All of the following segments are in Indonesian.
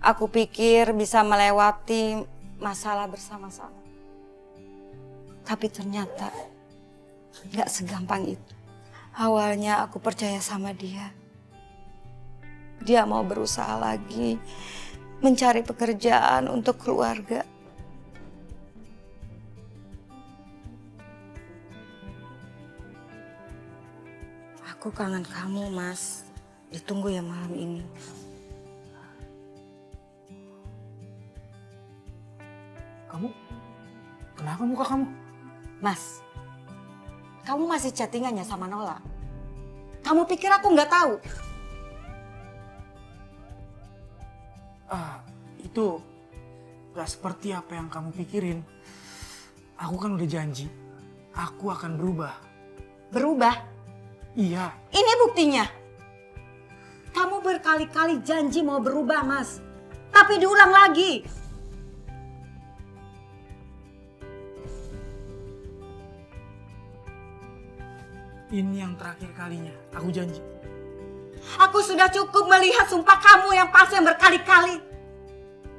Aku pikir bisa melewati masalah bersama-sama. Tapi ternyata gak segampang itu. Awalnya aku percaya sama dia. Dia mau berusaha lagi mencari pekerjaan untuk keluarga. Aku kangen kamu, Mas. Ditunggu ya malam ini. Kamu? Kenapa muka kamu? Mas, kamu masih chattingannya sama Nola? Kamu pikir aku nggak tahu? Itu gak seperti apa yang kamu pikirin. Aku kan udah janji, aku akan berubah. Berubah? Iya. Ini buktinya. Kamu berkali-kali janji mau berubah, Mas. Tapi diulang lagi. Ini yang terakhir kalinya, aku janji. Aku sudah cukup melihat sumpah kamu yang palsu yang berkali-kali.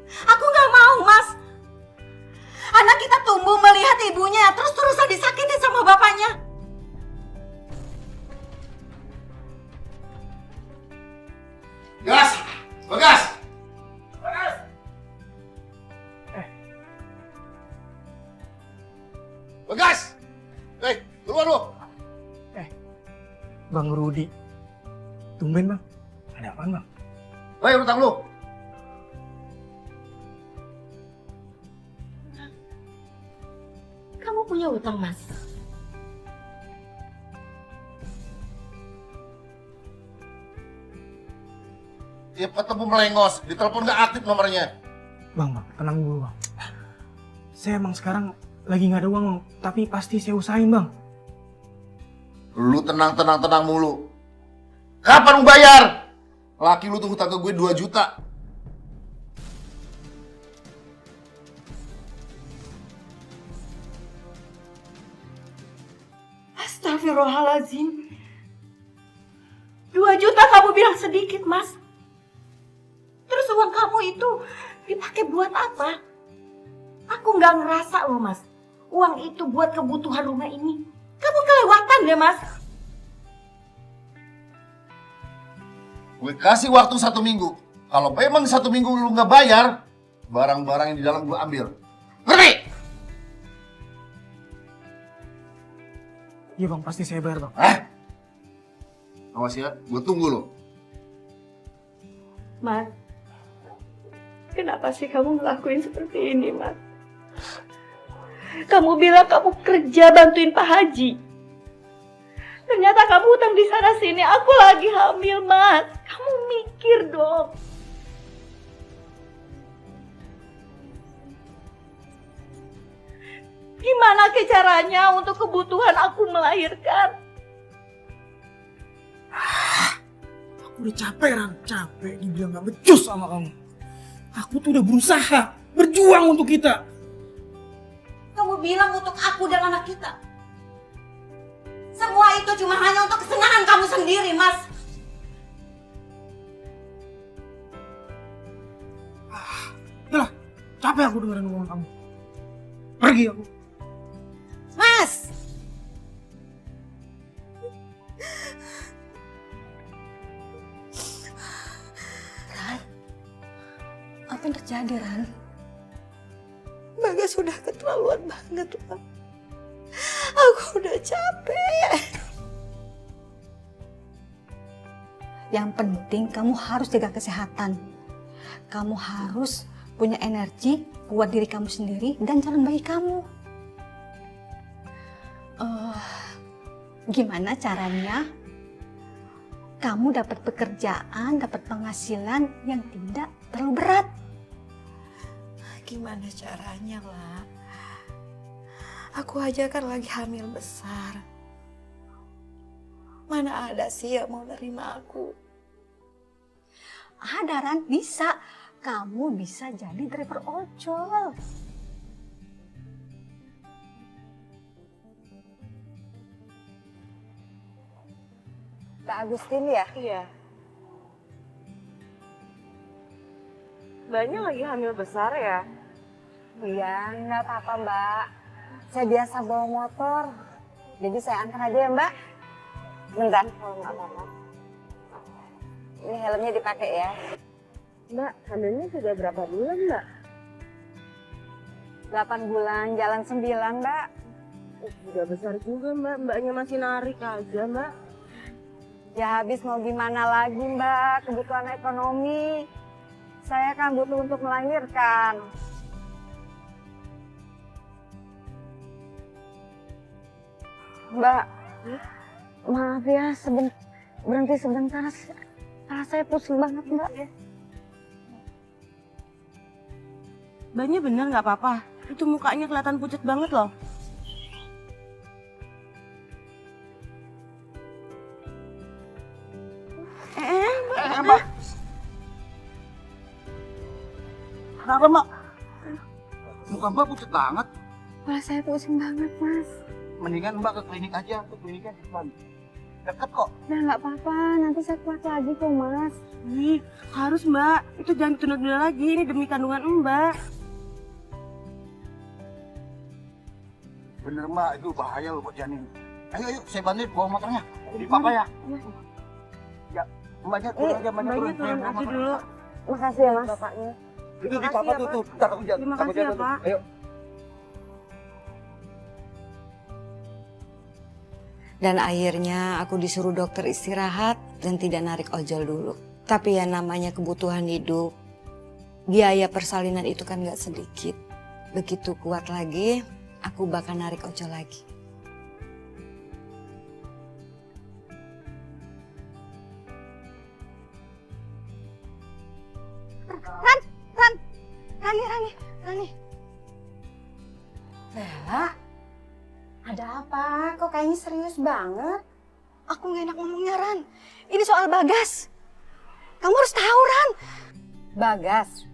Aku gak mau, Mas. Anak kita tumbuh melihat ibunya terus-terusan disakiti sama bapaknya. Gas! Bagas! Bagas! Bagas! Keluar lu! Bang Rudi. Tumben bang, ada apaan bang? Utang lu! Kamu punya utang, Mas? Tiap ketemu melengos, ditelepon gak aktif nomornya. Bang, tenang dulu bang. Saya emang sekarang lagi gak ada uang, tapi pasti saya usahain bang. Lu tenang mulu. Kapan lu bayar? Laki lu tuh hutang ke gue 2 juta. Astagfirullahaladzim. 2 juta kamu bilang sedikit, Mas. Terus uang kamu itu dipakai buat apa? Aku nggak ngerasa loh, Mas. Uang itu buat kebutuhan rumah ini. Kamu kelewatan deh, Mas. Gue kasih waktu 1 minggu. Kalau memang 1 minggu lu gak bayar, barang-barang yang di dalam gue ambil. Ngerti? Iya bang, pasti saya bayar bang. Awas ya, gue tunggu lo. Mas, kenapa sih kamu ngelakuin seperti ini, Mas? Kamu bilang kamu kerja bantuin Pak Haji. Ternyata kamu utang di sana sini. Aku lagi hamil, Mas. Kamu mikir dong. Gimana caranya untuk kebutuhan aku melahirkan? Aku udah capek Ran, capek dibilang gak becus sama kamu. Aku tuh udah berusaha, berjuang untuk kita. Kamu bilang untuk aku dan anak kita. Semua itu cuma hanya untuk kesenangan kamu sendiri, Mas. Udah lah, capek aku dengerin omongan kamu. Pergi aku. Mas! Ran, apa yang terjadi, Ran? Bagas sudah keterlaluan banget, Ran. Aku udah capek. Yang penting kamu harus jaga kesehatan. Kamu harus punya energi buat diri kamu sendiri dan calon bayi kamu. Gimana caranya kamu dapat pekerjaan, dapat penghasilan yang tidak terlalu berat? Gimana caranya, lah? Aku aja kan lagi hamil besar. Mana ada sih yang mau nerima aku? Ada, Ran, bisa. Kamu bisa jadi driver ojol. Kak Agustin ya? Iya. Mbaknya lagi hamil besar ya? Iya, nggak apa-apa Mbak. Saya biasa bawa motor, jadi saya antar aja ya Mbak. Bentar, kalau nggak apa-apa. Ini helmnya dipakai ya. Mbak, hamilnya sudah berapa bulan Mbak? 8 bulan, jalan 9 Mbak. Sudah besar juga Mbak, mbaknya masih narik aja Mbak. Ya habis mau gimana lagi Mbak, kebutuhan ekonomi. Saya kan butuh untuk melahirkan. Mbak, maaf ya, berhenti sebentar. Kepala saya pusing banget Mbak. Mbaknya bener nggak apa-apa? Itu mukanya kelihatan pucat banget loh. Mbak. Kenapa, Mbak? Muka Mbak pucat banget. Kepala saya pusing banget Mas. Mendingan Mbak ke klinik aja, ke kliniknya depan. Deket kok. Nah nggak apa-apa, nanti saya kuat lagi kok Mas. Ih, harus Mbak. Itu jangan ditunda-tunda lagi, ini demi kandungan Mbak. Bener Mbak, itu bahaya loh buat janin. Ayo, saya bantuin bawa motornya. Di papa ya. Ya, Mbaknya turun aja, Mbaknya turun aja dulu. Makasih ya Mas. Bapaknya. Itu di Makasih papa ya, tuh, Pak. Ntar aku jatuh. Terima Takut kasih ya, jatuh tuh. Pak. Ayo. Dan akhirnya aku disuruh dokter istirahat dan tidak narik ojol dulu. Tapi ya namanya kebutuhan hidup, biaya persalinan itu kan gak sedikit. Begitu kuat lagi, aku bakal narik ojol lagi. Rani. Bella, ada apa? Kok kayaknya serius banget? Aku gak enak ngomongnya, Ran. Ini soal Bagas. Kamu harus tahu, Ran. Bagas?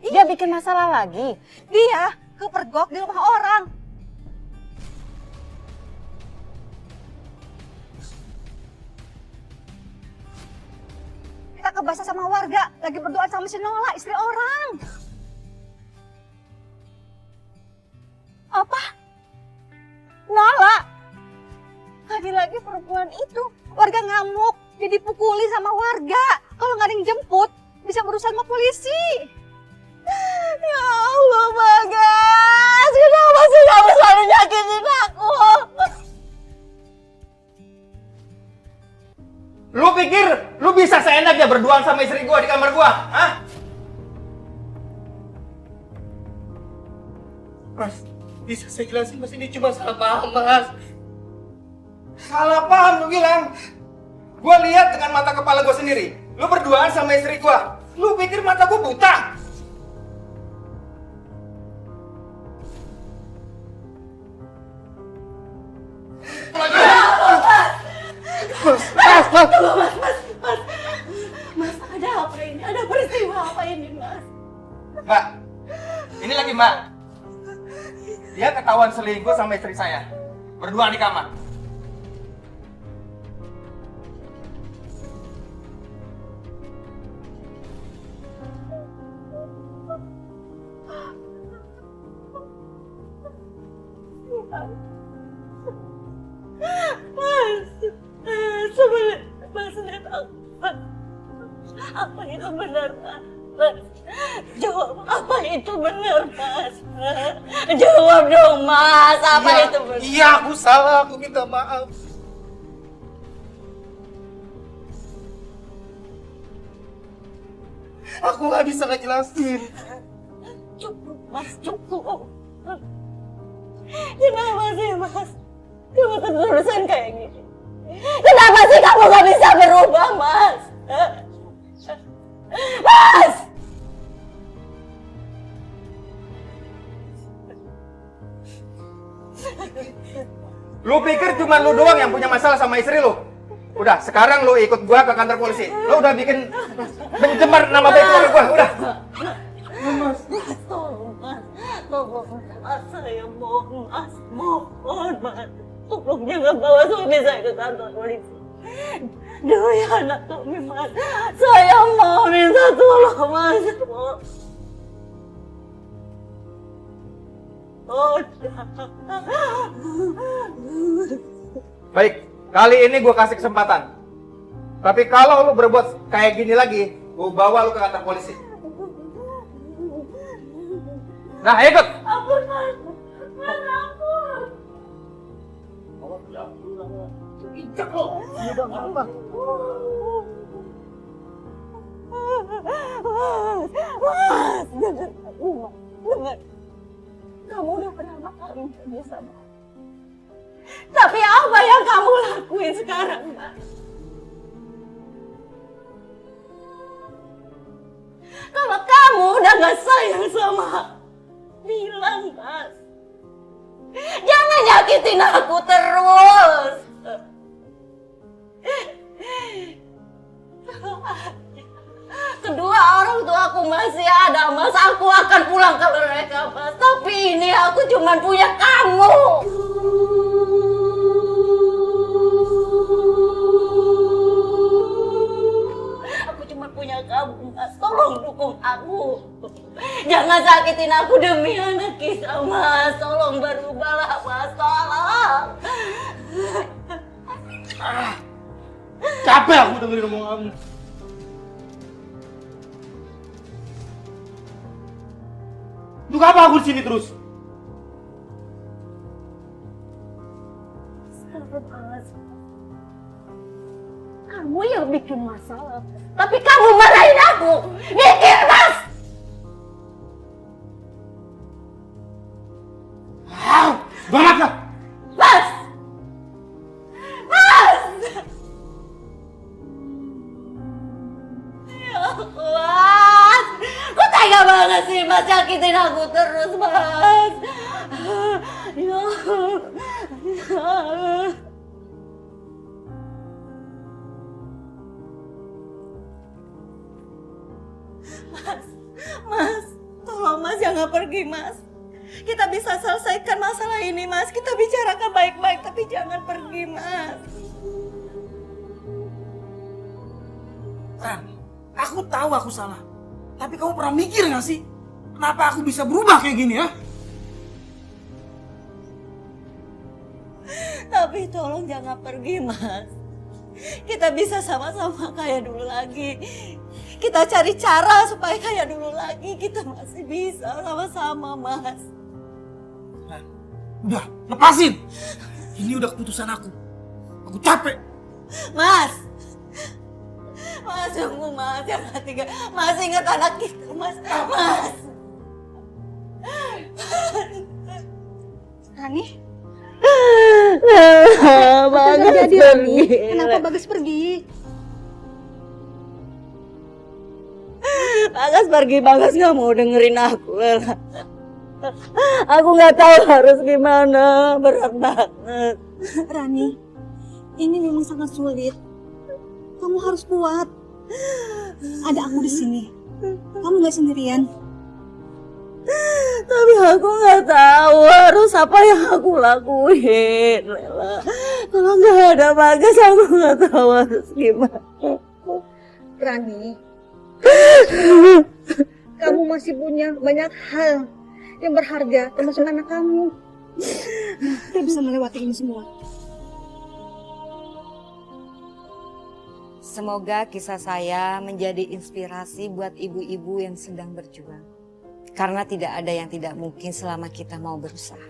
Dia bikin masalah lagi? Dia kepergok di rumah orang. Kita kebasa sama warga, lagi berdoa sama si Nola, istri orang. Apa? Nola? Lagi-lagi perempuan itu, warga ngamuk, jadi pukuli sama warga. Kalau nggak ada yang jemput, bisa berurusan sama polisi. Ya Allah, Bagas, kenapa sih kamu selalu nyakitin aku? Lu pikir lu bisa seenaknya berduaan sama istri gua di kamar gua? Hah? Mas, bisa saya jelasin Mas, ini cuma salah paham Mas. Salah paham lu bilang. Gua lihat dengan mata kepala gua sendiri. Lu berduaan sama istri gua. Lu pikir mata gua buta? Mas, ada apa ini? Ada peristiwa apa ini, Mas? Mbak, ini lagi Mbak. Dia ketahuan selingkuh sama istri saya. Berduaan di kamar. Mas, lihat apa? Apa itu benar, Mas? Jawab, apa itu benar, Mas? Jawab dong, Mas, apa itu benar? Iya, aku salah, aku minta maaf. Aku nggak bisa ngejelasin. Cukup, Mas, cukup. Kenapa sih, Mas? Kamu keterusan kayak gini. Kenapa sih kamu gak bisa berubah, Mas? Mas! Lu pikir cuma lu doang yang punya masalah sama istri lu? Udah, sekarang lu ikut gua ke kantor polisi. Lu udah bikin mencemar nama baik keluarga gua, udah. Mas, tolong, Mas. Tolong, Mas. Saya mohon, Mas. Mohon, Mas. Tolong jangan bawa suami saya ke kantor polisi. Demi anak kami, Mas. Saya mau minta tolong, Mas. Baik, kali ini gue kasih kesempatan. Tapi kalau lu berbuat kayak gini lagi, gue bawa lu ke kantor polisi. Nah, ikut. Ampun, Mas. Mas, ampun. Mas, dengar aku, Mas. Dengar. Kamu udah pertama kali kerja sama. Tapi apa yang kamu lakuin sekarang, Mas? Kalau kamu udah gak sayang sama aku, bilang, Mas. Jangan nyakitin aku terus. Kedua orang tua aku masih ada, Mas. Aku akan pulang ke mereka, Mas. Tapi ini aku cuma punya kamu. Aku cuma punya kamu, Mas. Tolong dukung aku. Jangan sakitin aku demi anak kita, Mas. Tolong berubahlah, Mas. Tolong. Capek aku dengerin omongan kamu. Untuk apa aku di sini terus? Mas. Kamu yang bikin masalah. Tapi kamu marahin aku. Mikir, Mas. Banget lah. Mas. Mas. Ya Mas. Kok tega banget sih Mas nyakitin aku terus, Mas. Ya. Mas, tolong Mas jangan pergi, Mas. Kita bisa selesaikan masalah ini, Mas. Kita bicarakan baik-baik, tapi jangan pergi, Mas. Ran, aku tahu aku salah. Tapi kamu pernah mikir gak sih? Kenapa aku bisa berubah kayak gini ya? Tapi tolong jangan pergi, Mas. Kita bisa sama-sama kayak dulu lagi. Kita cari cara supaya kayak dulu lagi. Kita masih bisa sama-sama, Mas. Ran, udah, lepasin. Ini udah keputusan aku. Aku capek. Mas. Mas, tunggu, Mas. Jangan tinggal. Mas, ingat anak kita, Mas. Mas. Rani? Bagas Jadi, Rani? pergi. Kenapa Bagas pergi? Bagas pergi, Bagas gak mau dengerin aku. Aku gak tahu harus gimana, berat banget. Rani, ini memang sangat sulit. Kamu harus kuat. Ada aku di sini. Kamu gak sendirian. Tapi aku gak tahu harus apa yang aku lakuin, Lela. Kalau gak ada Bagas, aku gak tahu harus gimana. Rani, kamu masih punya banyak hal yang berharga, termasuk anak kamu. Kita bisa melewati ini semua. Semoga kisah saya menjadi inspirasi buat ibu-ibu yang sedang berjuang. Karena tidak ada yang tidak mungkin selama kita mau berusaha.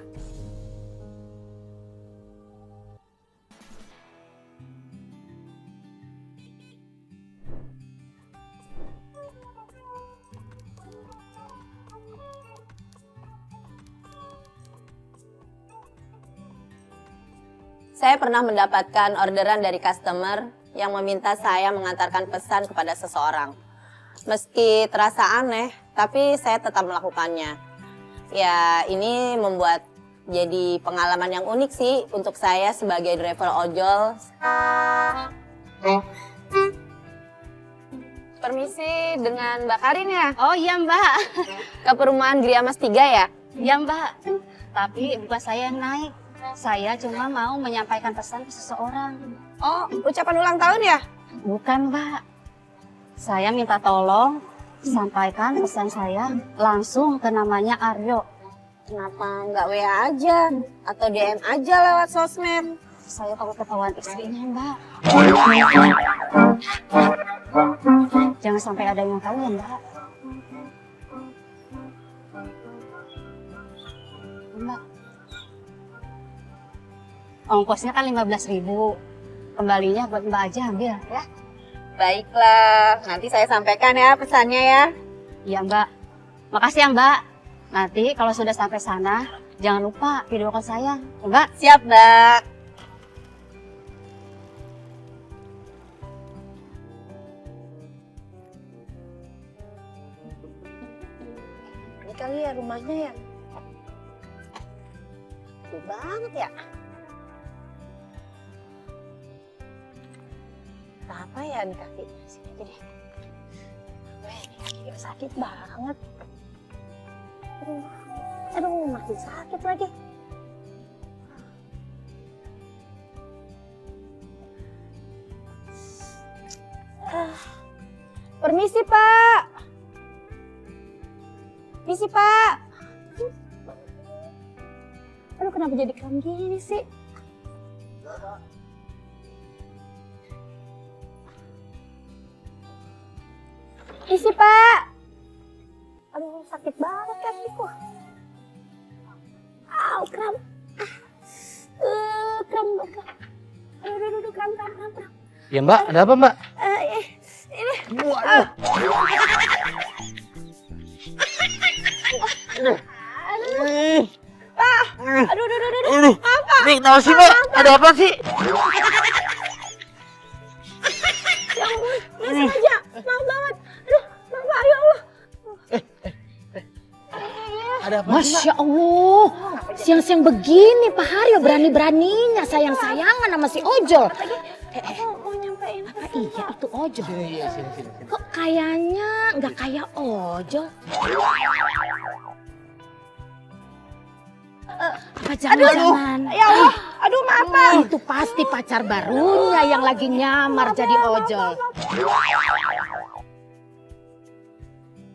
Saya pernah mendapatkan orderan dari customer yang meminta saya mengantarkan pesan kepada seseorang. Meski terasa aneh, tapi saya tetap melakukannya. Ya, ini membuat jadi pengalaman yang unik sih untuk saya sebagai driver ojol. Permisi, dengan Mbak Karin ya? Oh iya Mbak. Ke perumahan Griamas 3 ya? Iya Mbak. Tapi bukan saya yang naik. Saya cuma mau menyampaikan pesan ke seseorang. Oh, ucapan ulang tahun ya? Bukan Mbak. Saya minta tolong sampaikan pesan saya langsung ke namanya Aryo. Kenapa nggak WA aja atau DM aja lewat sosmed? Saya takut ketahuan istrinya, Mbak. Jangan sampai ada yang tahu ya, Mbak. Mbak. Ongkosnya kan 15.000. Kembalinya buat Mbak aja ambil ya. Baiklah, nanti saya sampaikan ya pesannya ya. Iya, Mbak. Makasih ya, Mbak. Nanti kalau sudah sampai sana, jangan lupa video call saya, ya, Mbak. Siap, Mbak. Ini kali ya rumahnya ya. Tuh banget ya. Apa ya nih kaki? Sini aja deh. Ini kaki sakit banget. Aduh, masih sakit lagi. Permisi, Pak. Permisi, Pak. Aduh, kenapa jadi kram gini sih? Permisi, Pak. Aduh, sakit banget kakiku. Au, kram. Kram. Aduh, kram. Ya Mbak, ada apa Mbak? Ini. Waduh. Aduh. Apa? Nih, kenapa sih Mbak? Ada apa sih? Ya ampun, nggak sengaja. Maaf banget. Aduh, maaf, ya Allah. Ada apa sih Mbak? Masya Allah, siang-siang begini Pak Haryo berani-beraninya sayang-sayangan sama si Ojol. Mau nyampein Apa iya itu Ojol? Sini. Kok kayaknya nggak kayak Ojol? Apa jangan-jangan? Ya Allah, aduh maaf Pak. Itu pasti pacar barunya yang lagi nyamar jadi Ojol.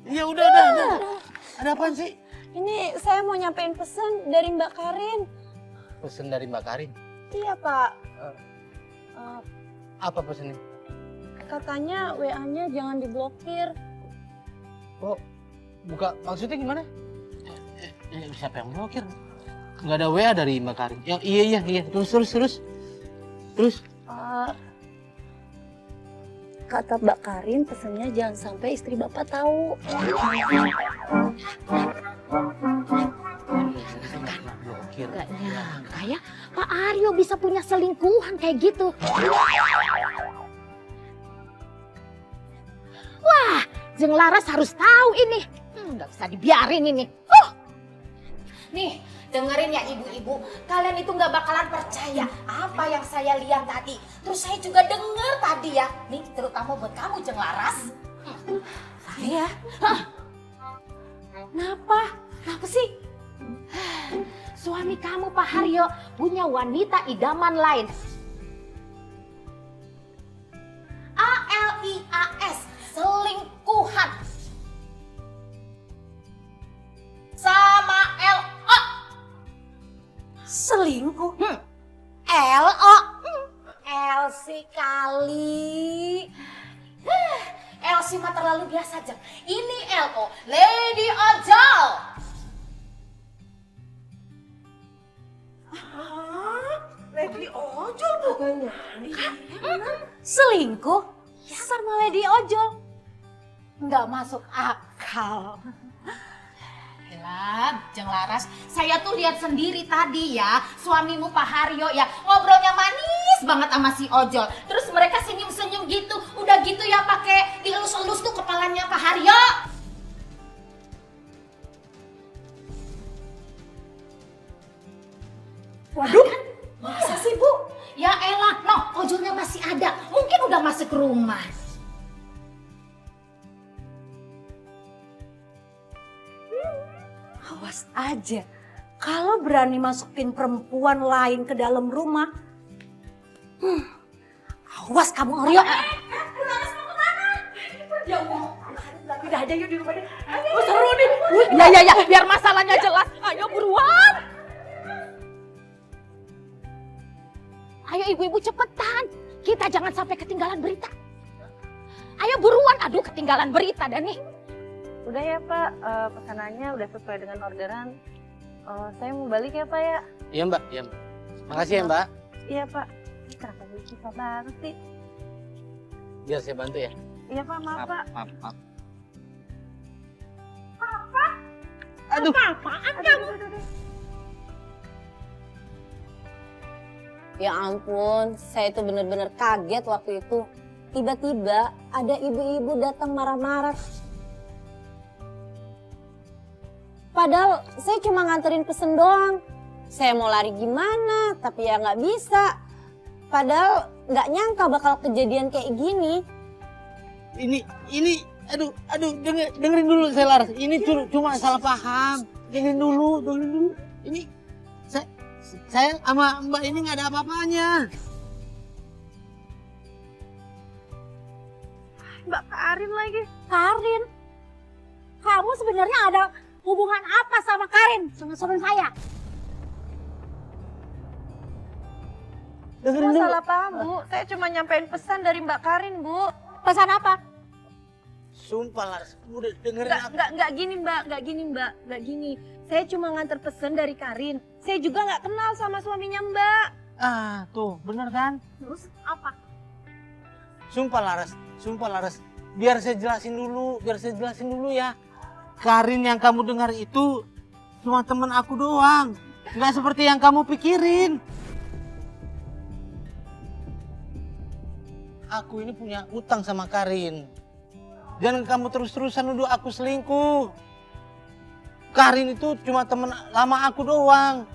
Ya udah. Ada apaan sih? Ini saya mau nyampein pesan dari Mbak Karin. Pesan dari Mbak Karin. Iya Pak. Apa pesannya? Katanya WA-nya jangan diblokir. Oh, maksudnya gimana? Siapa yang blokir? Nggak ada WA dari Mbak Karin. Ya, iya. Terus. Kata Mbak Karin pesannya jangan sampai istri Bapak tahu. Blokir. Gak nyangka ya Pak Haryo bisa punya selingkuhan kayak gitu. Wah, Jeng Laras harus tahu ini. Nggak bisa dibiarin ini. Nih, dengerin ya ibu-ibu. Kalian itu nggak bakalan percaya apa yang saya lihat tadi. Terus saya juga denger tadi ya. Nih, terutama buat kamu Jeng Laras. Saya? Kenapa sih? Suami kamu Pak Haryo punya wanita idaman lain. ALIAS, selingkuhan. Sama LO. Selingkuh? LO. Elsie kali. Elsie mah terlalu biasa aja. Ini LO, Lady Ojol. Lady Ojol bukannya? Selingkuh? Sama Lady Ojol? Nggak masuk akal. Elah, Jeng Laras, saya tuh lihat sendiri tadi ya, suamimu Pak Haryo ya, ngobrolnya manis banget sama si Ojol. Terus mereka senyum-senyum gitu, udah gitu ya pakai dielus-elus tuh kepalanya Pak Haryo. Waduh, masa sih Bu? Ya elah, Ojolnya masih ada, mungkin udah masuk ke rumah. Awas aja, kalau berani masukin perempuan lain ke dalam rumah, awas kamu Aryo. Bu Laras mau kemana? Ya Allah, Pindah aja yuk di rumah dia. Oh, seru nih. Ya, biar masalahnya jelas. Ayo buruan. Ayo ibu-ibu cepetan. Kita jangan sampai ketinggalan berita. Ayo buruan, aduh ketinggalan berita dah nih. Udah ya Pak, pesanannya udah sesuai dengan orderan. Saya mau balik ya Pak ya? Iya Mbak, iya Mbak. Makasih ya Mbak. Iya Pak. Kenapa gue susah banget sih? Biar saya bantu ya. Iya Pak, maaf Pak. Maaf. Aduh. Apaan kamu? Ya ampun, saya itu bener-bener kaget waktu itu. Tiba-tiba ada ibu-ibu datang marah-marah. Padahal saya cuma nganterin pesen doang. Saya mau lari gimana, tapi ya nggak bisa. Padahal nggak nyangka bakal kejadian kayak gini. Ini, aduh, dengerin dulu saya Laras. Ini cuma salah paham. Dengerin dulu. Ini, saya sama Mbak ini nggak ada apa-apanya. Mbak Karin lagi. Karin, kamu sebenarnya ada hubungan apa sama Karin, sama suami saya? Dengerin Semua dulu. salah paham Bu, saya cuma nyampein pesan dari Mbak Karin Bu. Pesan apa? Sumpah Laras, udah dengerin aku. Nggak gini Mbak. Saya cuma nganter pesan dari Karin. Saya juga nggak kenal sama suaminya Mbak. Ah, tuh, bener kan? Terus apa? Sumpah Laras. Biar saya jelasin dulu ya. Karin yang kamu dengar itu cuma temen aku doang. Nggak seperti yang kamu pikirin. Aku ini punya utang sama Karin. Jangan kamu terus-terusan nuduh aku selingkuh. Karin itu cuma temen lama aku doang.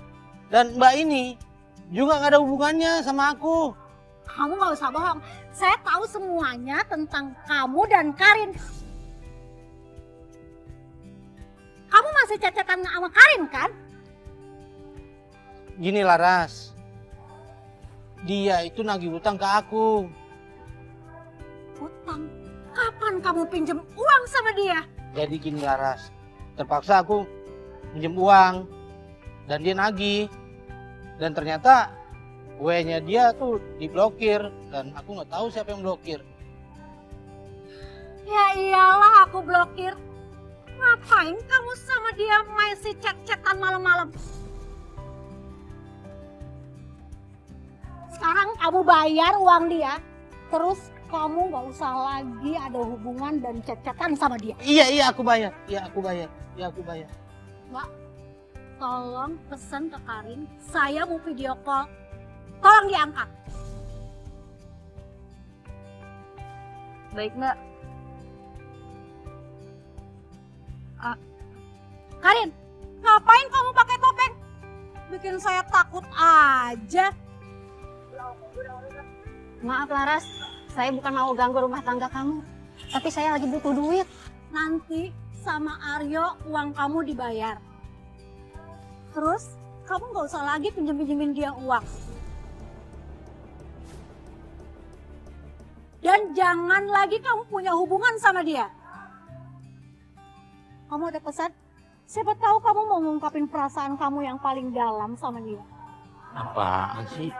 Dan Mbak ini juga nggak ada hubungannya sama aku. Kamu nggak usah bohong. Saya tahu semuanya tentang kamu dan Karin. Kamu masih cecetan sama Karin kan? Gini Laras, dia itu nagih utang ke aku. Utang? Kapan kamu pinjem uang sama dia? Jadi gini Laras, terpaksa aku pinjem uang dan dia nagih. Dan ternyata W-nya dia tuh diblokir dan aku nggak tahu siapa yang blokir. Ya iyalah aku blokir. Ngapain kamu sama dia masih chat-chatan malam-malam? Sekarang kamu bayar uang dia, terus kamu nggak usah lagi ada hubungan dan chat-chatan sama dia. Iya aku bayar. Mbak, tolong pesan ke Karin, saya mau video call. Tolong diangkat. Baik Mbak. Karin, ngapain kamu pakai topeng? Bikin saya takut aja. Maaf Laras, saya bukan mau ganggu rumah tangga kamu. Tapi saya lagi butuh duit. Nanti sama Aryo uang kamu dibayar. Terus kamu nggak usah lagi pinjem-pinjemin dia uang. Dan jangan lagi kamu punya hubungan sama dia. Kamu ada pesan? Siapa tahu kamu mau ngungkapin perasaan kamu yang paling dalam sama dia. Apaan sih?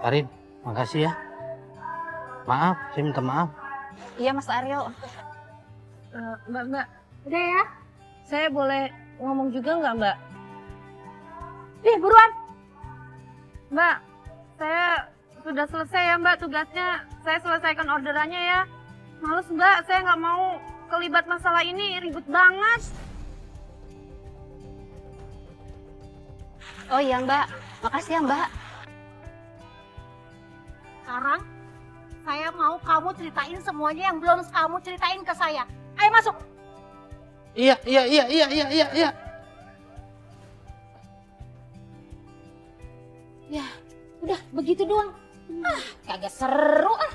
Karin, makasih ya. Maaf, saya minta maaf. Iya Mas Aryo. Mbak. Udah ya? Saya boleh ngomong juga nggak Mbak? Nih buruan. Mbak, saya sudah selesai ya Mbak tugasnya. Saya selesaikan orderannya ya. Males Mbak, saya nggak mau kelibat masalah ini, ribet banget. Oh iya Mbak, makasih ya Mbak. Sekarang saya mau kamu ceritain semuanya yang belum kamu ceritain ke saya. Ayo masuk. Iya. Ya, udah begitu doang. Kagak seru ah.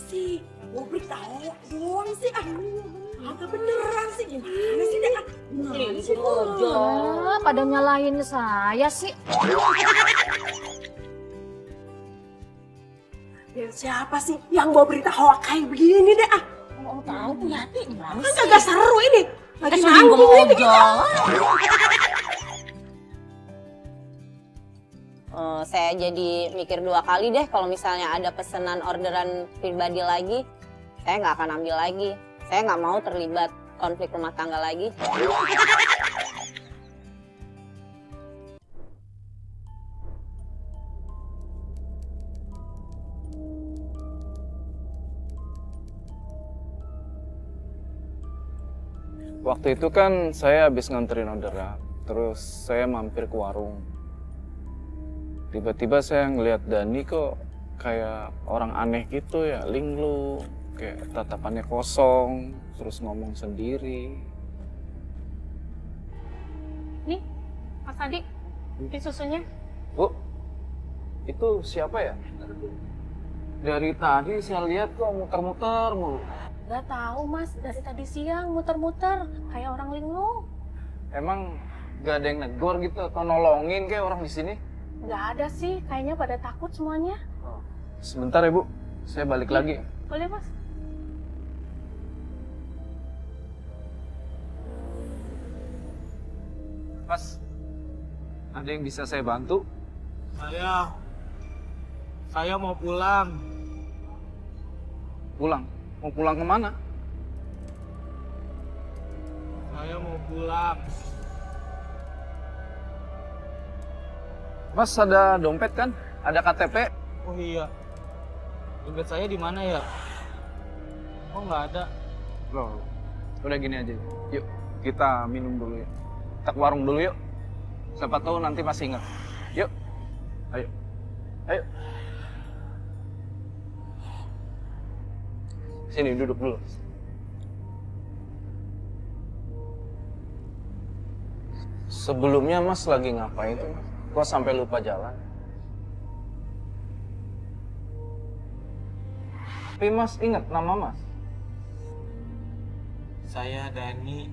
Sih, ngobrol tahu doang sih. Agak beneran sih. Gimana sih dah? Beneran sih. si Ojo. Pada nyalahin saya sih. Ya, siapa sih yang bawa berita hoak kayak begini deh ah? Mau tahu punya hati gimana Kan sih? kagak seru ini. Lagi Sama nanggung ini. Ojo. Saya jadi mikir 2 kali deh kalau misalnya ada pesanan orderan pribadi lagi, saya nggak akan ambil lagi. Saya nggak mau terlibat konflik rumah tangga lagi. Waktu itu kan saya habis nganterin orderan, terus saya mampir ke warung. Tiba-tiba saya ngeliat Dani kok kayak orang aneh gitu ya, linglung, kayak tatapannya kosong, terus ngomong sendiri. Nih, Mas Adi, di susunya. Bu, itu siapa ya? Dari tadi saya lihat kok muter-muter mulu. Gak tahu Mas, dari tadi siang muter-muter kayak orang linglung. Emang gak ada yang negor gitu atau nolongin kayak orang di sini? Gak ada sih, kayaknya pada takut semuanya. Sebentar ya Bu, saya balik lagi. Boleh Mas? Mas, ada yang bisa saya bantu? Saya mau pulang. Pulang? Mau pulang kemana? Saya mau pulang. Mas ada dompet kan? Ada KTP? Oh iya. Dompet saya di mana ya? Oh nggak ada. Loh, udah gini aja. Yuk, kita minum dulu ya. Kita ke warung dulu yuk. Siapa tahu nanti masih ingat. Yuk, ayo. Ayo. Sini duduk dulu. Sebelumnya Mas lagi ngapain tuh? Kok sampai lupa jalan? Tapi Mas ingat nama Mas? Saya Dani.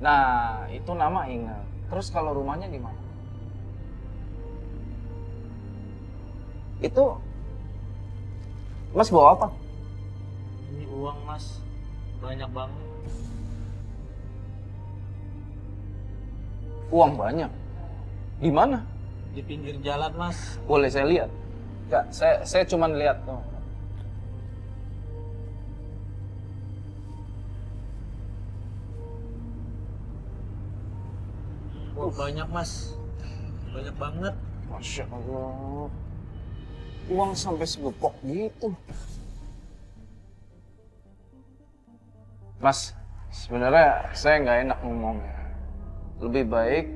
Nah, itu nama ingat. Terus kalau rumahnya di mana? Itu Mas bawa apa? Ini uang Mas. Banyak banget. Uang banyak. Di mana? Di pinggir jalan Mas. Boleh saya lihat? Enggak, saya cuma lihat tuh. Oh banyak Mas. Banyak banget. Masya Allah. Uang sampai segepok gitu. Mas, sebenarnya saya nggak enak ngomongnya. Lebih baik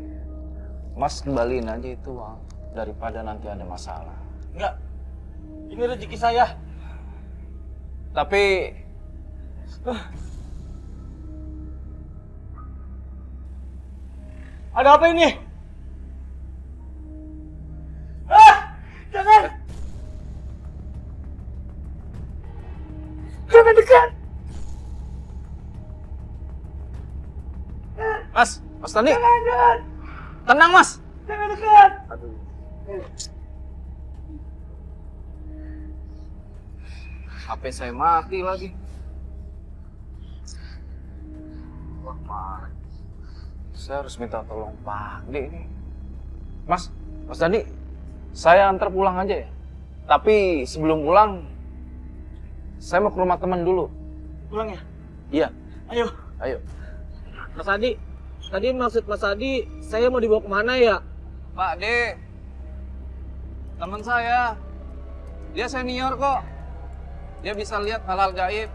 Mas kembaliin aja itu uang daripada nanti ada masalah. Enggak. Ini rezeki saya. Tapi Ada apa ini? Ah! Jangan! Jangan dekat! Mas Tani, Jangan! tenang Mas. Jangan dekat! HP saya mati lagi. Wah, parah. Saya harus minta tolong Pak D ini. Mas Tani, saya antar pulang aja ya. Tapi sebelum pulang, saya mau ke rumah teman dulu. Pulang ya? Iya, Ayo. ayo. Mas Adi, tadi maksud Mas Adi, saya mau dibawa kemana ya? Pak D, teman saya. Dia senior kok. Dia bisa lihat hal-hal gaib.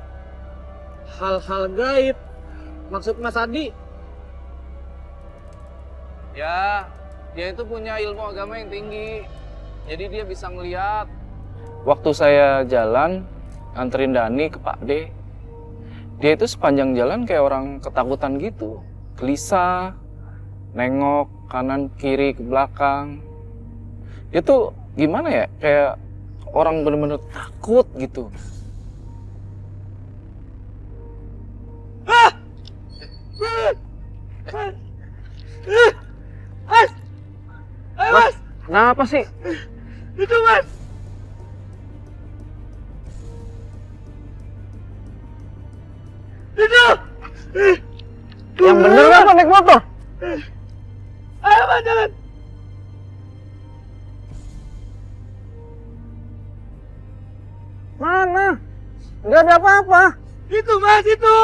Hal-hal gaib? Maksud Mas Adi? Ya, dia itu punya ilmu agama yang tinggi. Jadi dia bisa ngelihat. Waktu saya jalan, anterin Dani ke Pak D, dia itu sepanjang jalan kayak orang ketakutan gitu. Gelisah, nengok kanan kiri ke belakang. Dia tuh gimana ya, kayak orang bener-bener takut gitu. Kenapa sih? Itu Mas. Itu. Yang bener kan naik motor? Ayo Mas, jalan. Mana? Nggak ada apa-apa. Itu Mas, itu.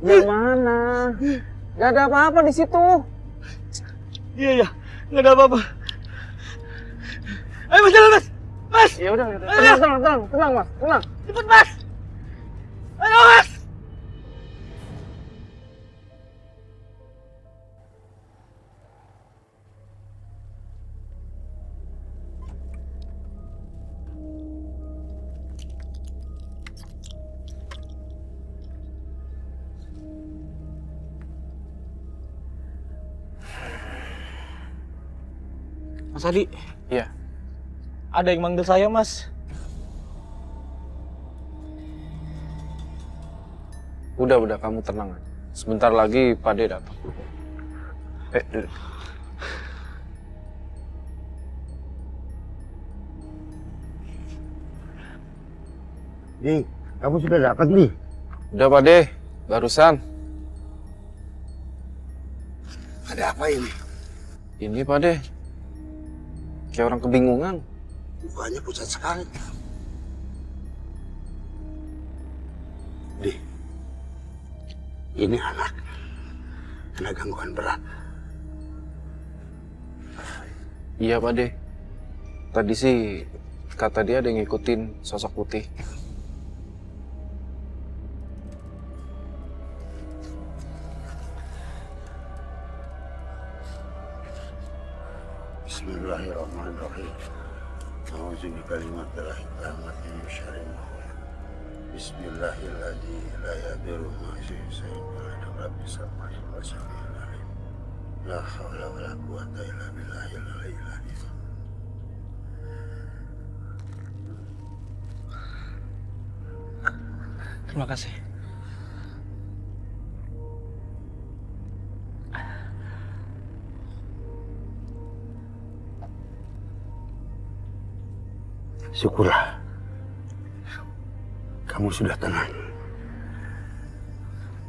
Yang mana? Nggak ada apa-apa di situ. Iya, nggak ada apa-apa. Ayo Mas, jalan Mas. Mas. Ya udah, tenang Mas, tenang. Cepet Mas. Ayo Mas. Mas Adi, Iya. ada yang manggil saya, Mas. Udah kamu tenang aja. Sebentar lagi Pak De datang. Nih, kamu sudah dapat nih. Udah Pak De, barusan. Ada apa ini? Ini Pak De, kayak orang kebingungan. Mukanya pucat sekali. Di, ini anak kena gangguan berat. Iya Pak De, tadi sih kata dia ada yang ngikutin sosok putih. Bismillahirrahmanirrahim. A'udzu bikalimatillah tammati min syarri ma khalaq. Bismillahirrahmanirrahim. La yadurru ma syai'un rabbi samai wa sami'ul alim. La haula wa la quwwata illa billahil aliyyil azim. Terima kasih. Syukurlah kamu sudah tenang.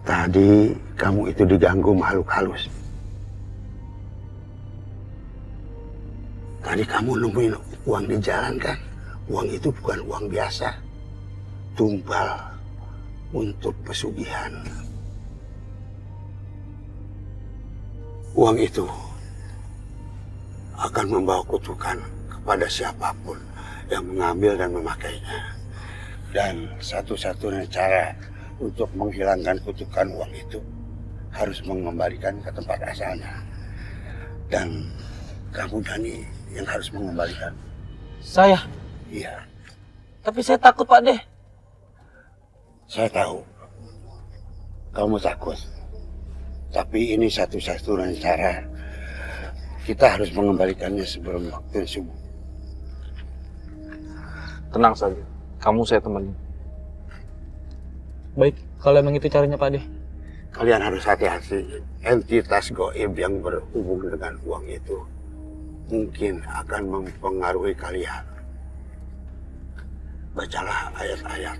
Tadi kamu itu diganggu makhluk halus. Tadi kamu nemuin uang di jalan kan? Uang itu bukan uang biasa. Tumbal untuk pesugihan. Uang itu akan membawa kutukan kepada siapapun yang mengambil dan memakainya. Dan satu-satunya cara untuk menghilangkan kutukan uang itu harus mengembalikan ke tempat asalnya. Dan kamu Dani yang harus mengembalikan. Saya? Iya. Tapi saya takut, Pak De. Saya tahu kamu takut. Tapi ini satu-satunya cara. Kita harus mengembalikannya sebelum waktu subuh. Tenang saja, kamu saya temenin. Baik, kalau emang itu caranya, Pak De. Kalian harus hati-hati. Entitas goib yang berhubung dengan uang itu mungkin akan mempengaruhi kalian. Bacalah ayat-ayat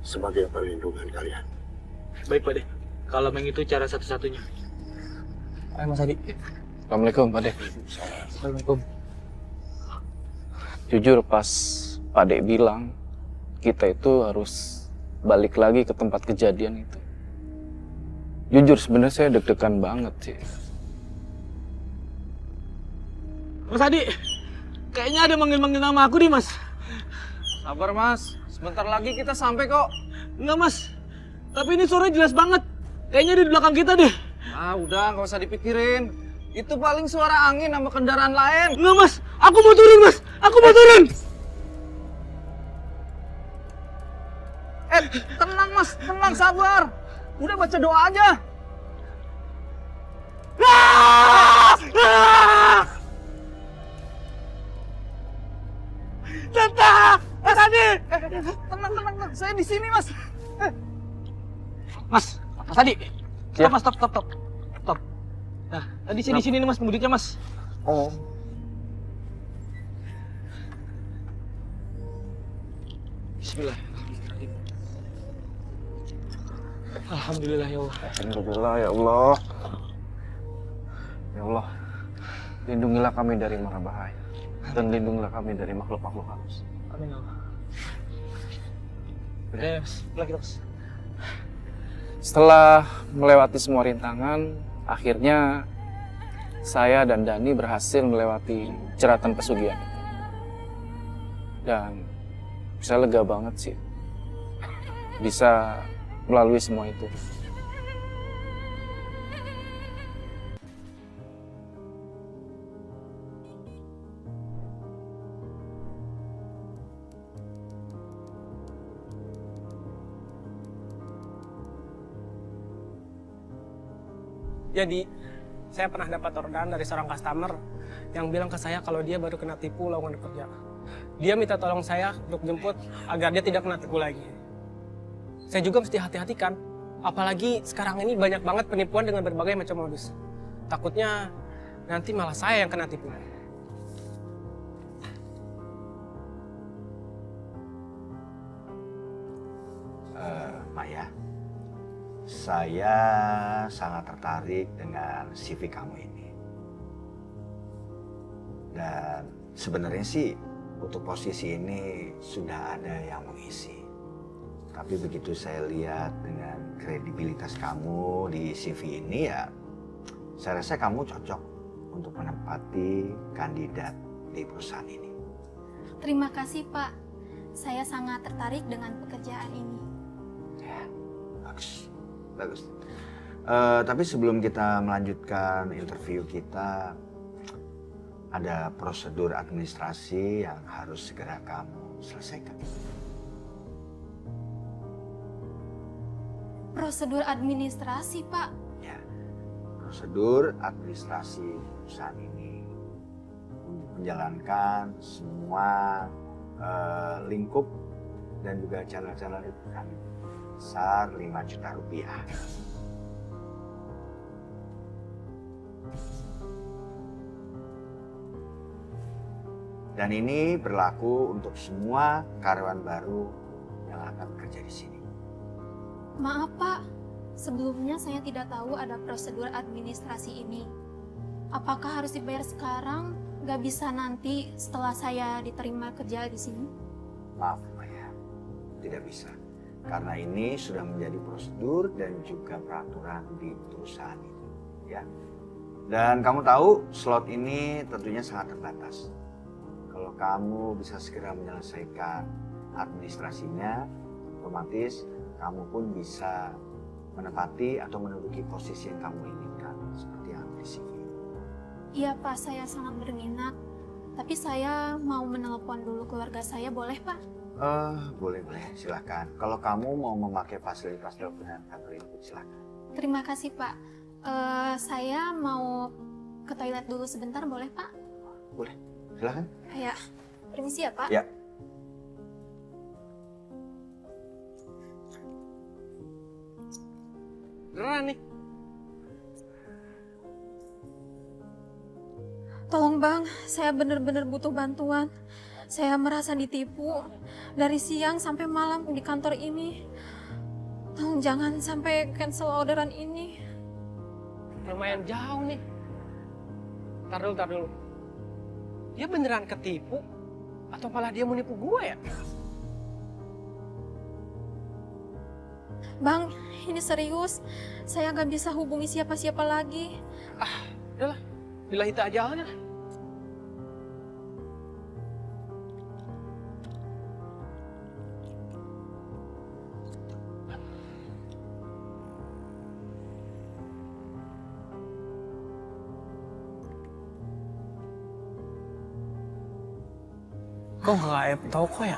sebagai perlindungan kalian. Baik, Pak De. Kalau emang itu cara satu-satunya. Ayo, Mas Adi. Assalamualaikum Pak De. Assalamualaikum. Jujur pas Pak De bilang kita itu harus balik lagi ke tempat kejadian itu. Jujur sebenarnya saya deg-degan banget sih. Mas Adi, kayaknya ada manggil-manggil nama aku nih, Mas. Sabar Mas, sebentar lagi kita sampai kok. Enggak, Mas. Tapi ini suaranya jelas banget. Kayaknya di belakang kita deh. Ah udah, nggak usah dipikirin. Itu paling suara angin sama kendaraan lain. Enggak, Mas. Aku mau turun, Mas. Aku mau turun. Tenang Mas, tenang, sabar. Udah baca doa aja. Tata! Mas Adi! Tenang, saya di sini Mas. Mas Adi. Ya. Stop, Mas, stop. Nah, tadi di sini nih Mas pemudiknya Mas. Oh. Bismillah. Alhamdulillah ya Allah. Alhamdulillah ya Allah. Ya Allah, lindungilah kami dari mara bahaya dan lindungilah kami dari makhluk-makhluk halus. Amin ya Allah. Udah, Mas. Pulang kita, Mas. Setelah melewati semua rintangan, akhirnya saya dan Dani berhasil melewati jeratan pesugihan. Dan saya lega banget sih bisa melalui semua itu. Jadi, saya pernah dapat orderan dari seorang customer yang bilang ke saya kalau dia baru kena tipu lowongan kerja. Dia minta tolong saya untuk jemput agar dia tidak kena tipu lagi. Saya juga mesti hati-hati kan, apalagi sekarang ini banyak banget penipuan dengan berbagai macam modus. Takutnya nanti malah saya yang kena tipu. Maya, saya sangat tertarik dengan CV kamu ini. Dan sebenarnya sih untuk posisi ini sudah ada yang mengisi. Tapi begitu saya lihat dengan kredibilitas kamu di CV ini ya, saya rasa kamu cocok untuk menempati kandidat di perusahaan ini. Terima kasih Pak, saya sangat tertarik dengan pekerjaan ini. Ya, bagus. Bagus. Tapi sebelum kita melanjutkan interview kita, ada prosedur administrasi yang harus segera kamu selesaikan. Prosedur administrasi, Pak? Ya, prosedur administrasi perusahaan ini untuk menjalankan semua lingkup dan juga jalan-jalan itu kan besar 5 juta rupiah. Dan ini berlaku untuk semua karyawan baru yang akan bekerja di sini. Maaf Pak, sebelumnya saya tidak tahu ada prosedur administrasi ini. Apakah harus dibayar sekarang? Gak bisa nanti setelah saya diterima kerja di sini? Maaf Maya, tidak bisa. Karena ini sudah menjadi prosedur dan juga peraturan di perusahaan itu. Ya. Dan kamu tahu slot ini tentunya sangat terbatas. Kalau kamu bisa segera menyelesaikan administrasinya, otomatis kamu pun bisa menempati atau menduduki posisi yang kamu inginkan, seperti yang di CV. Iya Pak, saya sangat berminat. Tapi saya mau menelpon dulu keluarga saya, boleh Pak? Boleh, silakan. Kalau kamu mau memakai fasilitas teleponan kantor ini, silakan. Terima kasih Pak. Saya mau ke toilet dulu sebentar, boleh Pak? Boleh, silakan. Ya, permisi ya Pak. Ya. Beneran nih. Tolong Bang, saya benar-benar butuh bantuan. Saya merasa ditipu dari siang sampai malam di kantor ini. Tolong jangan sampai cancel orderan ini. Lumayan jauh nih. Tar dulu. Dia beneran ketipu? Atau malah dia mau nipu gue ya? Bang, ini serius. Saya gak bisa hubungi siapa-siapa lagi. Udahlah, lillahi ta'ala. Kok nge-live toko ya?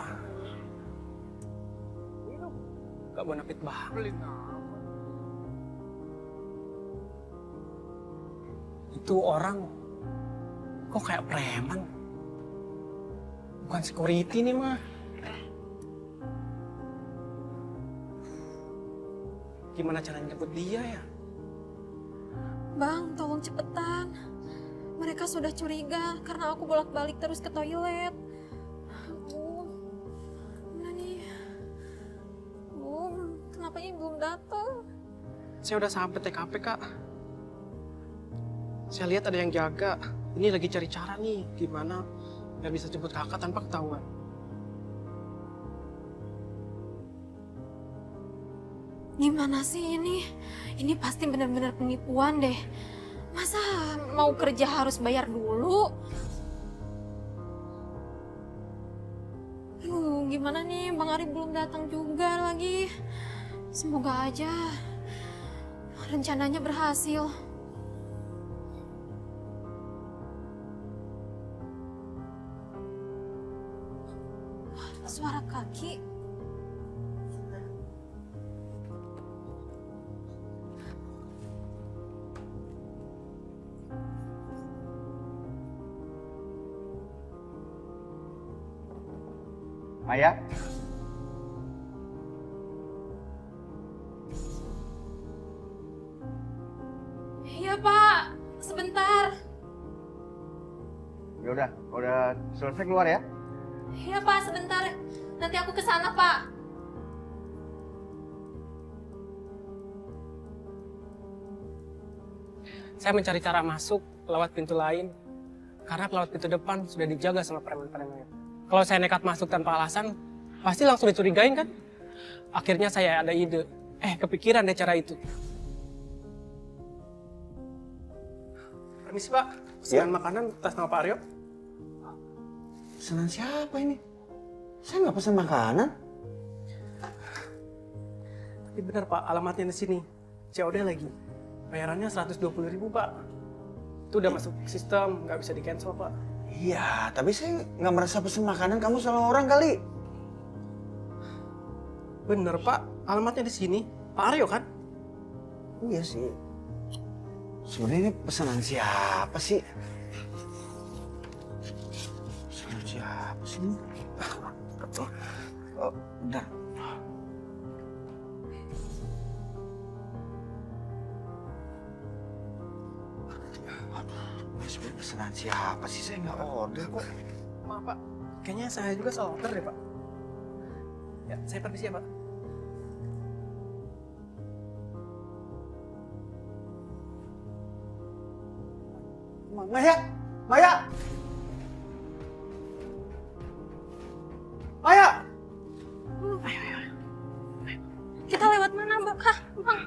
Gak bonafit banget. Itu orang kok kayak preman? Bukan security nih mah. Gimana caranya jemput dia ya? Bang, tolong cepetan. Mereka sudah curiga karena aku bolak-balik terus ke toilet. Bung, mana nih? Bung, kenapa ini belum datang? Saya udah sampai TKP, Kak. Saya lihat ada yang jaga. Ini lagi cari cara nih, gimana biar bisa jemput kakak tanpa ketahuan. Gimana sih ini? Ini pasti benar-benar penipuan deh. Masa mau kerja harus bayar dulu? Gimana nih? Bang Ari belum datang juga lagi. Semoga aja rencananya berhasil. Suara kaki. Maya? Iya Pak, sebentar. Ya udah selesai keluar ya? Iya Pak, sebentar. Nanti aku ke sana Pak. Saya mencari cara masuk lewat pintu lain, karena lewat pintu depan sudah dijaga sama preman-preman. Kalau saya nekat masuk tanpa alasan, pasti langsung dicurigain kan? Akhirnya saya ada ide. Kepikiran deh cara itu. Permisi Pak, pesanan makanan atas nama Pak Aryo. Pesanan siapa ini? Saya nggak pesan makanan. Tapi benar Pak, alamatnya di sini. COD lagi. Bayarannya 120.000 Pak. Itu udah masuk sistem, nggak bisa di-cancel Pak. Iya, tapi saya nggak merasa pesan makanan. Kamu salah orang kali. Bener Pak, alamatnya di sini. Pak Aryo kan? Iya sih. Sebenarnya ini pesanan siapa sih? Pesanan siapa sih? Bentar. Sebenarnya pesanan siapa sih? Saya nggak order kok. Maaf Pak, kayaknya saya juga salah order deh Pak. Ya, saya permisi ya Pak. Maya! Maya! Maya! Kita lewat mana Mbak? Kah, Bang?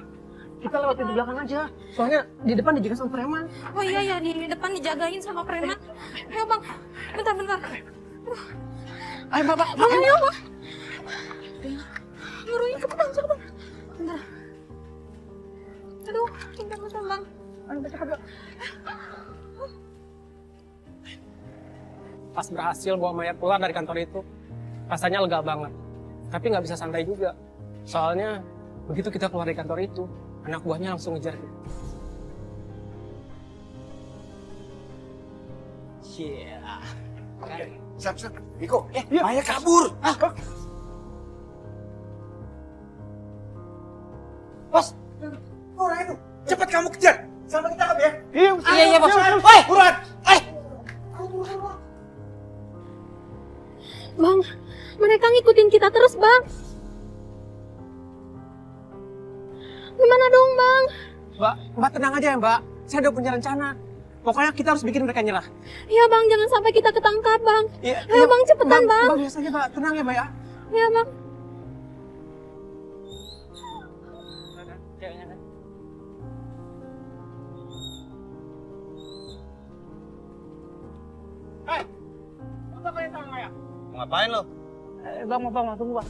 Kita lewat di belakang aja. Soalnya di depan dijaga sama preman. Oh iya ya, di depan dijagain sama preman. Ayo Bang, bentar. Ayo Bapak. Bang, ayo Bang. Nyuruhin cepetan. Bentar. Aduh, bentar Bang. Ayo cepat Bang. Pas berhasil bawa Maya keluar dari kantor itu, rasanya lega banget. Tapi nggak bisa santai juga. Soalnya begitu kita keluar dari kantor itu, anak buahnya langsung ngejar kita. Sap. Iko, Maya kabur. Bos, orang itu. Cepat kamu kejar. Sampai kita tangkap ya. Iya Bos. Woi, buruan. Bang, mereka ngikutin kita terus Bang. Gimana dong Bang? Mbak tenang aja ya Mbak. Saya udah punya rencana. Pokoknya kita harus bikin mereka nyerah. Iya Bang, jangan sampai kita ketangkap Bang. Ayo Bang, cepetan Bang. Bang, biasa aja Mbak. Tenang ya Mbak ya. Iya Bang. Hei, apa kalian sama Maya? Ngapain lo? Bang, tunggu Bang.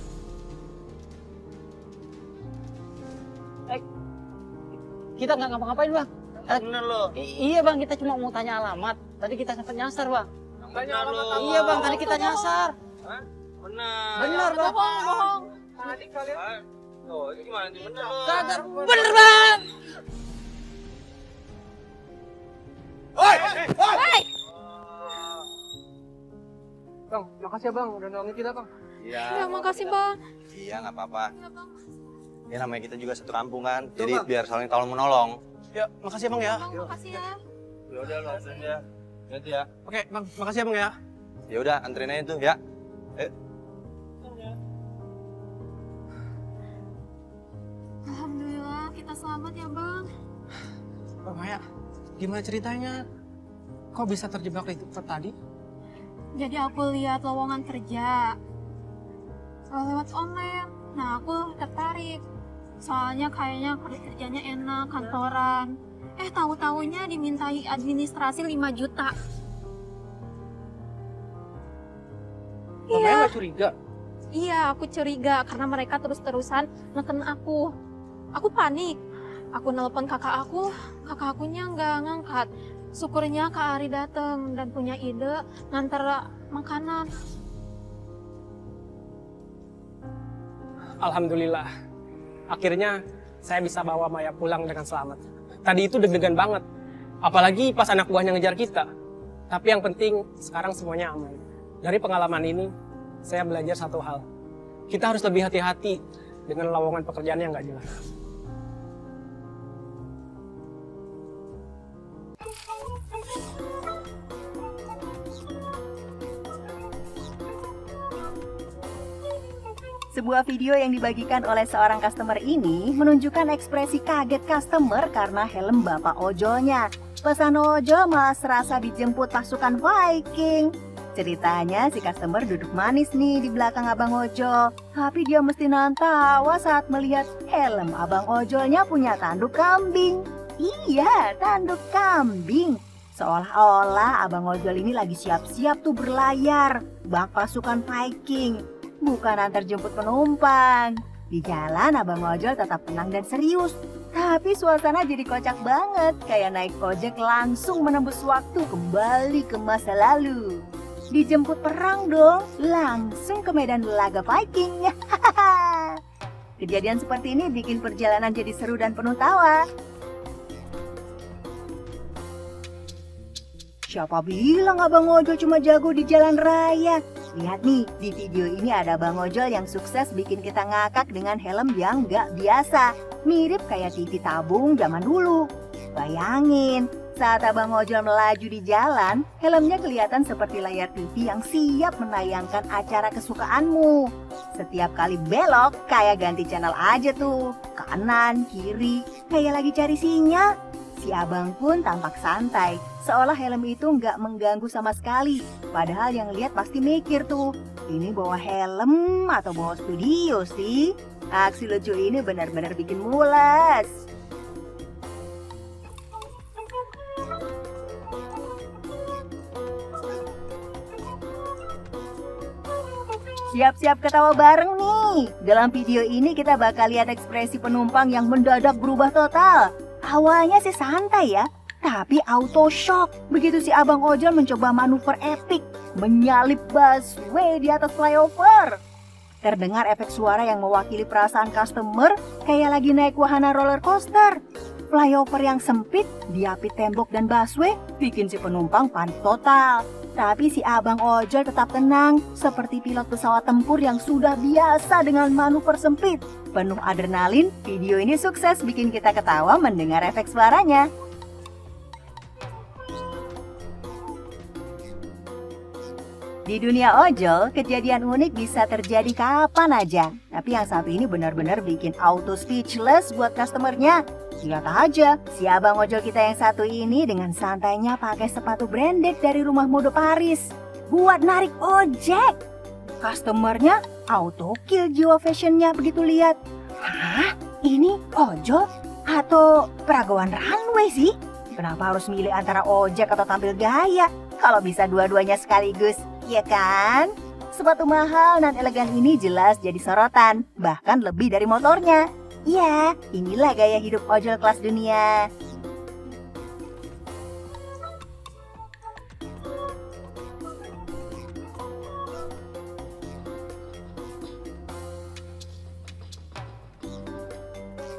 Kita nggak ngapa-ngapain bang. Bener lo. Iya bang, kita cuma mau tanya alamat. Tadi kita sempat nyasar bang. Tanya alamat apa? Iya bang, tadi kita nyasar. Bener bang. Bohong. Tadi kalian. Oh, ini gimana nih? Bener lo. Kagak bener bang. Woi! Bang, makasih ya Bang udah nolongin kita Bang. Ya, makasih Bang. Iya, nggak apa-apa. Iya Bang. Ya namanya kita juga satu kampung kan. Jadi biar saling tolong menolong. Ya, makasih ya Bang ya. Bang, makasih ya. Ya udah lo aja. Nanti ya. Oke, Bang, makasih ya Bang ya. Ya udah anterin aja tuh ya. Alhamdulillah, kita selamat ya Bang. Bang Maya, gimana ceritanya? Kok bisa terjebak di tempat tadi? Jadi aku lihat lowongan kerja lewat online. Nah, aku tertarik. Soalnya kayaknya kerjanya enak, kantoran. Tahu-taunya dimintai administrasi 5 juta. Bang Maya nggak curiga? Iya, aku curiga karena mereka terus-terusan neken aku. Aku panik. Aku nelpon kakak akunya nggak ngangkat. Syukurnya Kak Ari datang dan punya ide nganter makanan. Alhamdulillah. Akhirnya saya bisa bawa Maya pulang dengan selamat. Tadi itu deg-degan banget. Apalagi pas anak buahnya ngejar kita. Tapi yang penting sekarang semuanya aman. Dari pengalaman ini, saya belajar satu hal. Kita harus lebih hati-hati dengan lowongan pekerjaan yang nggak jelas. Sebuah video yang dibagikan oleh seorang customer ini menunjukkan ekspresi kaget customer karena helm bapak ojolnya. Pesan ojol malah serasa dijemput pasukan Viking. Ceritanya si customer duduk manis nih di belakang abang ojol. Tapi dia mesti nahan tawa saat melihat helm abang ojolnya punya tanduk kambing. Iya, tanduk kambing. Seolah-olah abang ojol ini lagi siap-siap tuh berlayar. Bak pasukan Viking. Bukan antar jemput penumpang. Di jalan abang ojol tetap tenang dan serius. Tapi suasana jadi kocak banget. Kayak naik ojek langsung menembus waktu kembali ke masa lalu. Dijemput perang dong. Langsung ke medan laga Viking. Kejadian seperti ini bikin perjalanan jadi seru dan penuh tawa. Siapa bilang abang ojol cuma jago di jalan raya? Lihat nih, di video ini ada abang ojol yang sukses bikin kita ngakak dengan helm yang gak biasa. Mirip kayak TV tabung zaman dulu. Bayangin, saat abang ojol melaju di jalan, helmnya kelihatan seperti layar TV yang siap menayangkan acara kesukaanmu. Setiap kali belok, kayak ganti channel aja tuh. Kanan, kiri, kayak lagi cari sinyal. Si abang pun tampak santai, seolah helm itu nggak mengganggu sama sekali. Padahal yang lihat pasti mikir tuh, ini bawa helm atau bawa studio sih? Aksi lucu ini benar-benar bikin mules. Siap-siap ketawa bareng nih. Dalam video ini kita bakal lihat ekspresi penumpang yang mendadak berubah total. Awalnya sih santai ya, tapi auto shock begitu si abang ojol mencoba manuver epik menyalip busway di atas flyover. Terdengar efek suara yang mewakili perasaan customer kayak lagi naik wahana roller coaster. Flyover yang sempit, diapit tembok dan busway bikin si penumpang panik total. Tapi si abang ojol tetap tenang, seperti pilot pesawat tempur yang sudah biasa dengan manuver sempit. Penuh adrenalin, video ini sukses bikin kita ketawa mendengar efek suaranya. Di dunia ojol, kejadian unik bisa terjadi kapan aja. Tapi yang satu ini benar-benar bikin auto speechless buat customernya. Lihat aja, si abang ojol kita yang satu ini dengan santainya pakai sepatu branded dari rumah mode Paris buat narik ojek. Customernya auto kill jiwa fashionnya begitu lihat. Hah? Ini ojol atau peragawan runway sih? Kenapa harus milih antara ojek atau tampil gaya? Kalau bisa dua-duanya sekaligus, ya kan? Sepatu mahal dan elegan ini jelas jadi sorotan, bahkan lebih dari motornya. Ya, inilah gaya hidup ojol kelas dunia.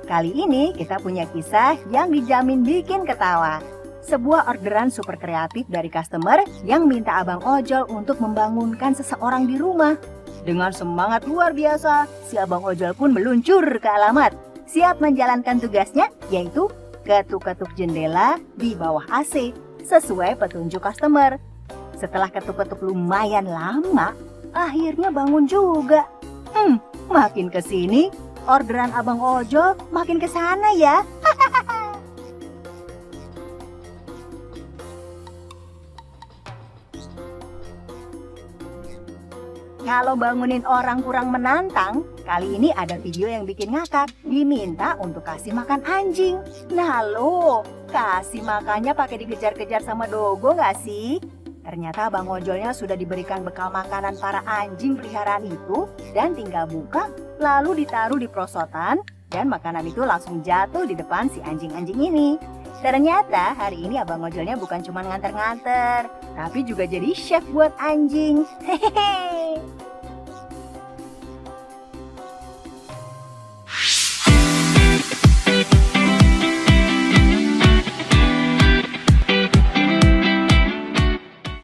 Kali ini kita punya kisah yang dijamin bikin ketawa. Sebuah orderan super kreatif dari customer yang minta abang ojol untuk membangunkan seseorang di rumah. Dengan semangat luar biasa, si abang ojol pun meluncur ke alamat. Siap menjalankan tugasnya, yaitu ketuk-ketuk jendela di bawah AC sesuai petunjuk customer. Setelah ketuk-ketuk lumayan lama, akhirnya bangun juga. Makin kesini, orderan Abang Ojol makin kesana ya. Kalau bangunin orang kurang menantang, kali ini ada video yang bikin ngakak. Diminta untuk kasih makan anjing. Nah lo, kasih makannya pakai dikejar-kejar sama Dogo nggak sih? Ternyata Bang Ojolnya sudah diberikan bekal makanan para anjing peliharaan itu dan tinggal buka, lalu ditaruh di prosotan dan makanan itu langsung jatuh di depan si anjing-anjing ini. Ternyata hari ini Abang Ojolnya bukan cuma nganter-nganter, tapi juga jadi chef buat anjing. Hehehe.